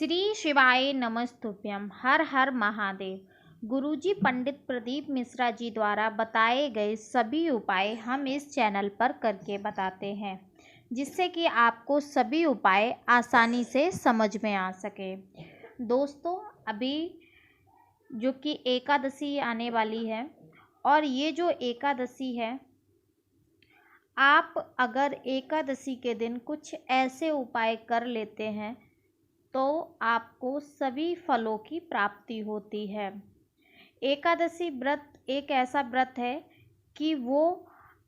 श्री शिवाय नमस्तुभ्यं। हर हर महादेव। गुरुजी पंडित प्रदीप मिश्रा जी द्वारा बताए गए सभी उपाय हम इस चैनल पर करके बताते हैं, जिससे कि आपको सभी उपाय आसानी से समझ में आ सके। दोस्तों, अभी जो कि एकादशी आने वाली है, और ये जो एकादशी है, आप अगर एकादशी के दिन कुछ ऐसे उपाय कर लेते हैं तो आपको सभी फलों की प्राप्ति होती है। एकादशी व्रत एक ऐसा व्रत है कि वो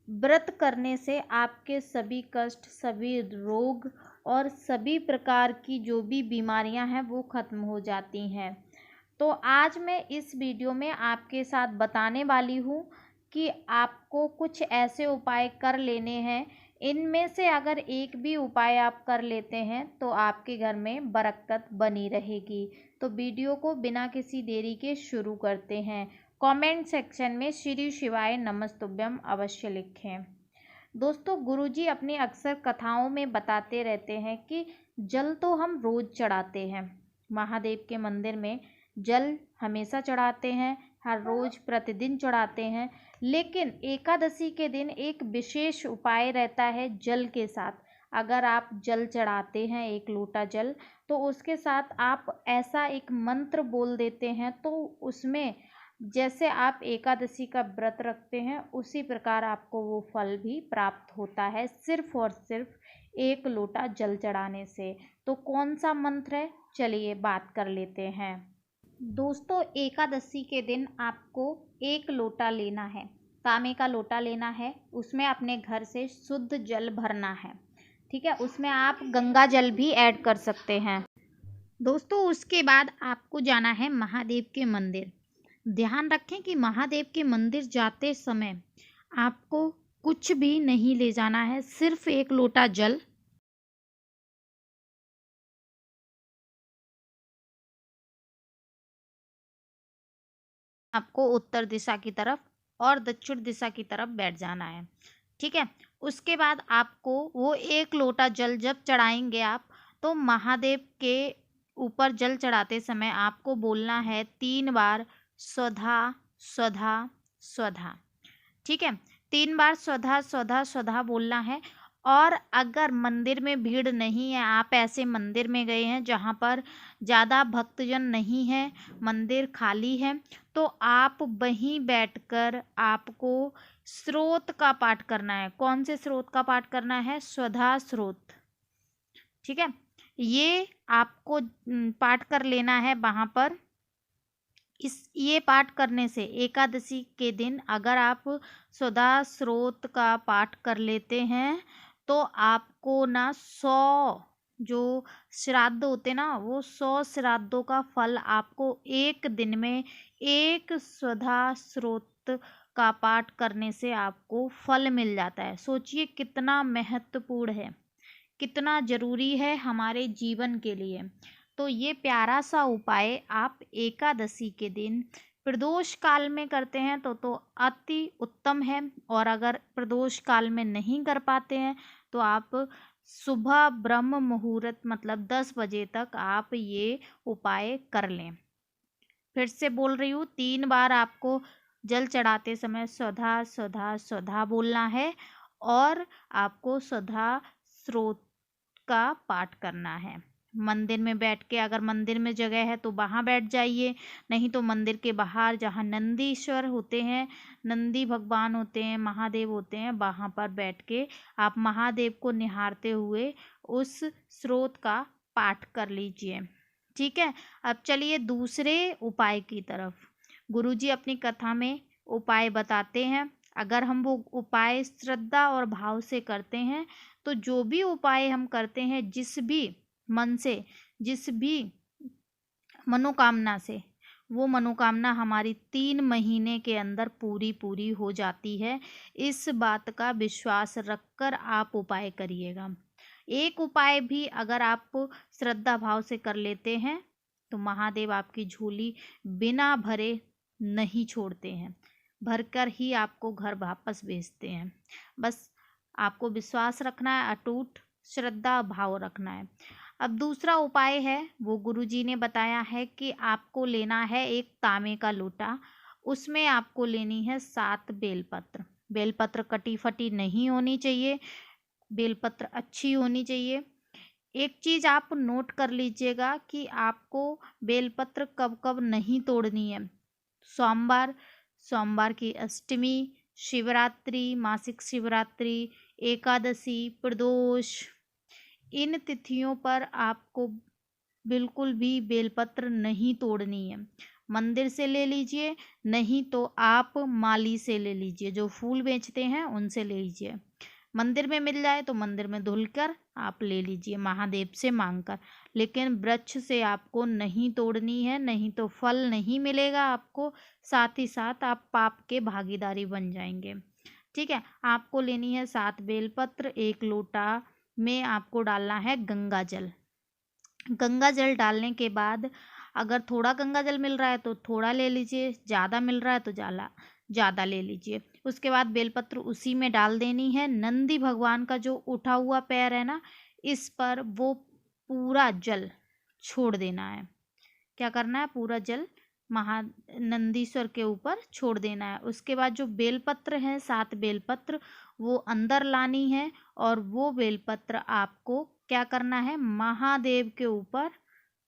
व्रत करने से आपके सभी कष्ट, सभी रोग और सभी प्रकार की जो भी बीमारियां हैं वो खत्म हो जाती हैं। तो आज मैं इस वीडियो में आपके साथ बताने वाली हूँ कि आपको कुछ ऐसे उपाय कर लेने हैं। इनमें से अगर एक भी उपाय आप कर लेते हैं तो आपके घर में बरकत बनी रहेगी। तो वीडियो को बिना किसी देरी के शुरू करते हैं। कमेंट सेक्शन में श्री शिवाय नमस्तुभ्यम अवश्य लिखें। दोस्तों, गुरुजी अपनी अक्सर कथाओं में बताते रहते हैं कि जल तो हम रोज़ चढ़ाते हैं, महादेव के मंदिर में जल हमेशा चढ़ाते हैं, हर रोज़ प्रतिदिन चढ़ाते हैं। लेकिन एकादशी के दिन एक विशेष उपाय रहता है जल के साथ। अगर आप जल चढ़ाते हैं, एक लोटा जल, तो उसके साथ आप ऐसा एक मंत्र बोल देते हैं, तो उसमें जैसे आप एकादशी का व्रत रखते हैं उसी प्रकार आपको वो फल भी प्राप्त होता है, सिर्फ और सिर्फ एक लोटा जल चढ़ाने से। तो कौन सा मंत्र है, चलिए बात कर लेते हैं। दोस्तों, एकादशी के दिन आपको एक लोटा लेना है, तांबे का लोटा लेना है। उसमें अपने घर से शुद्ध जल भरना है, ठीक है। उसमें आप गंगा जल भी ऐड कर सकते हैं। दोस्तों, उसके बाद आपको जाना है महादेव के मंदिर। ध्यान रखें कि महादेव के मंदिर जाते समय आपको कुछ भी नहीं ले जाना है, सिर्फ एक लोटा जल। आपको उत्तर दिशा की तरफ और दक्षिण दिशा की तरफ बैठ जाना है, ठीक है। उसके बाद आपको वो एक लोटा जल जब चढ़ाएंगे आप, तो महादेव के ऊपर जल चढ़ाते समय आपको बोलना है 3 बार स्वधा स्वधा स्वधा, ठीक है। 3 बार स्वधा स्वधा स्वधा बोलना है। और अगर मंदिर में भीड़ नहीं है, आप ऐसे मंदिर में गए हैं जहाँ पर ज़्यादा भक्तजन नहीं है, मंदिर खाली है, तो आप वहीं बैठकर आपको स्रोत का पाठ करना है। कौन से स्रोत का पाठ करना है? स्वधा स्रोत, ठीक है। ये आपको पाठ कर लेना है वहाँ पर। ये पाठ करने से एकादशी के दिन अगर आप स्वधा स्रोत का पाठ कर लेते हैं तो आपको ना 100 जो श्राद्ध होते ना, वो 100 श्राद्धों का फल आपको एक दिन में एक स्वधा स्रोत का पाठ करने से आपको फल मिल जाता है। सोचिए कितना महत्वपूर्ण है, कितना जरूरी है हमारे जीवन के लिए। तो ये प्यारा सा उपाय आप एकादशी के दिन प्रदोष काल में करते हैं तो अति उत्तम है। और अगर प्रदोष काल में नहीं कर पाते हैं तो आप सुबह ब्रह्म मुहूर्त मतलब 10 बजे तक आप ये उपाय कर लें। फिर से बोल रही हूँ, 3 बार आपको जल चढ़ाते समय स्वधा स्वधा स्वधा बोलना है और आपको स्वधा स्रोत का पाठ करना है। मंदिर में बैठ के, अगर मंदिर में जगह है तो वहाँ बैठ जाइए, नहीं तो मंदिर के बाहर जहाँ नंदीश्वर होते हैं, नंदी भगवान होते हैं, महादेव होते हैं, वहाँ पर बैठ के आप महादेव को निहारते हुए उस स्रोत का पाठ कर लीजिए, ठीक है। अब चलिए दूसरे उपाय की तरफ। गुरुजी अपनी कथा में उपाय बताते हैं। अगर हम वो उपाय श्रद्धा और भाव से करते हैं तो जो भी उपाय हम करते हैं, जिस भी मन से, जिस भी मनोकामना से, वो मनोकामना हमारी 3 महीने के अंदर पूरी पूरी हो जाती है। इस बात का विश्वास रखकर आप उपाय करिएगा। एक उपाय भी अगर आप श्रद्धा भाव से कर लेते हैं तो महादेव आपकी झोली बिना भरे नहीं छोड़ते हैं, भरकर ही आपको घर वापस भेजते हैं। बस आपको विश्वास रखना है, अटूट श्रद्धा भाव रखना है। अब दूसरा उपाय है वो गुरुजी ने बताया है कि आपको लेना है एक तांबे का लोटा, उसमें आपको लेनी है 7 बेलपत्र। बेलपत्र कटी फटी नहीं होनी चाहिए, बेलपत्र अच्छी होनी चाहिए। एक चीज़ आप नोट कर लीजिएगा कि आपको बेलपत्र कब कब नहीं तोड़नी है। सोमवार, सोमवार की अष्टमी, शिवरात्रि, मासिक शिवरात्रि, एकादशी, प्रदोष, इन तिथियों पर आपको बिल्कुल भी बेलपत्र नहीं तोड़नी है। मंदिर से ले लीजिए, नहीं तो आप माली से ले लीजिए, जो फूल बेचते हैं उनसे ले लीजिए। मंदिर में मिल जाए तो मंदिर में धुलकर आप ले लीजिए महादेव से मांगकर, लेकिन वृक्ष से आपको नहीं तोड़नी है, नहीं तो फल नहीं मिलेगा आपको, साथ ही साथ आप पाप के भागीदारी बन जाएंगे। ठीक है, आपको लेनी है 7 बेलपत्र, एक लोटा में आपको डालना है गंगा जल। गंगा जल डालने के बाद अगर थोड़ा गंगा जल मिल रहा है तो थोड़ा ले लीजिए, ज़्यादा मिल रहा है तो ज़्यादा ले लीजिए। उसके बाद बेलपत्र उसी में डाल देनी है। नंदी भगवान का जो उठा हुआ पैर है ना, इस पर वो पूरा जल छोड़ देना है। क्या करना है, पूरा जल नंदीश्वर के ऊपर छोड़ देना है। उसके बाद जो बेलपत्र है 7 बेलपत्र वो अंदर लानी है, और वो बेलपत्र आपको क्या करना है, महादेव के ऊपर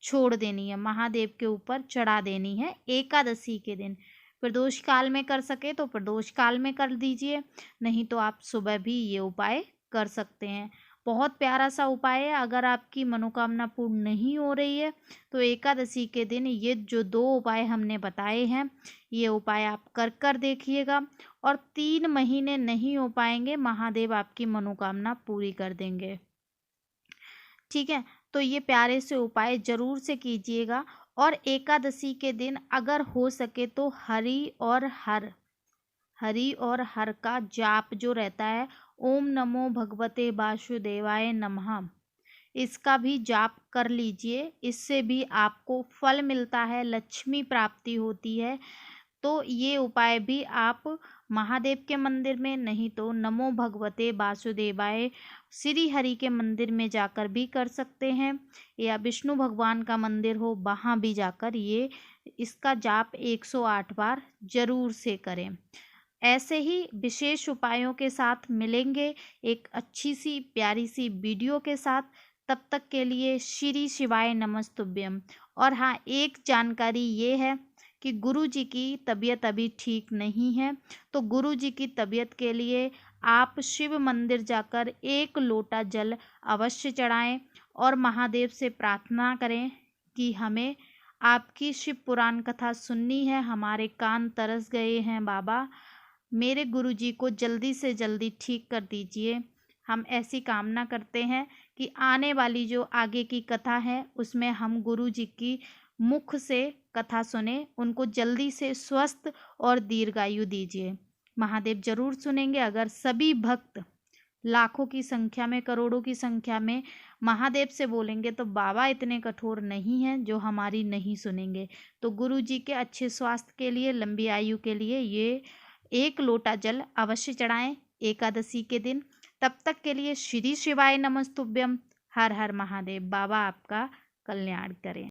छोड़ देनी है, महादेव के ऊपर चढ़ा देनी है एकादशी के दिन। प्रदोष काल में कर सके तो प्रदोष काल में कर दीजिए, नहीं तो आप सुबह भी ये उपाय कर सकते हैं। बहुत प्यारा सा उपाय है। अगर आपकी मनोकामना पूर्ण नहीं हो रही है तो एकादशी के दिन ये जो 2 उपाय हमने बताए हैं, ये उपाय आप कर कर देखिएगा, और 3 महीने नहीं हो पाएंगे, महादेव आपकी मनोकामना पूरी कर देंगे। ठीक है, तो ये प्यारे से उपाय जरूर से कीजिएगा। और एकादशी के दिन अगर हो सके तो हरि और हर का जाप जो रहता है, ओम नमो भगवते वासुदेवाय नमः, इसका भी जाप कर लीजिए। इससे भी आपको फल मिलता है, लक्ष्मी प्राप्ति होती है। तो ये उपाय भी आप महादेव के मंदिर में, नहीं तो नमो भगवते वासुदेवाय श्री हरि के मंदिर में जाकर भी कर सकते हैं, या विष्णु भगवान का मंदिर हो वहाँ भी जाकर ये इसका जाप 108 बार जरूर से करें। ऐसे ही विशेष उपायों के साथ मिलेंगे एक अच्छी सी प्यारी सी वीडियो के साथ। तब तक के लिए श्री शिवाय नमस्तुभ्यम। और हाँ, एक जानकारी ये है कि गुरुजी की तबीयत अभी ठीक नहीं है, तो गुरुजी की तबीयत के लिए आप शिव मंदिर जाकर 1 लोटा जल अवश्य चढ़ाएं, और महादेव से प्रार्थना करें कि हमें आपकी शिव पुराण कथा सुननी है, हमारे कान तरस गए हैं बाबा, मेरे गुरुजी को जल्दी से जल्दी ठीक कर दीजिए। हम ऐसी कामना करते हैं कि आने वाली जो आगे की कथा है उसमें हम गुरुजी की मुख से कथा सुने, उनको जल्दी से स्वस्थ और दीर्घायु दीजिए। महादेव जरूर सुनेंगे अगर सभी भक्त लाखों की संख्या में, करोड़ों की संख्या में महादेव से बोलेंगे, तो बाबा इतने कठोर नहीं हैं जो हमारी नहीं सुनेंगे। तो गुरुजी के अच्छे स्वास्थ्य के लिए, लंबी आयु के लिए ये 1 लोटा जल अवश्य चढ़ाएं एकादशी के दिन। तब तक के लिए श्री शिवाय नमस्तुभ्यम। हर हर महादेव। बाबा आपका कल्याण करें।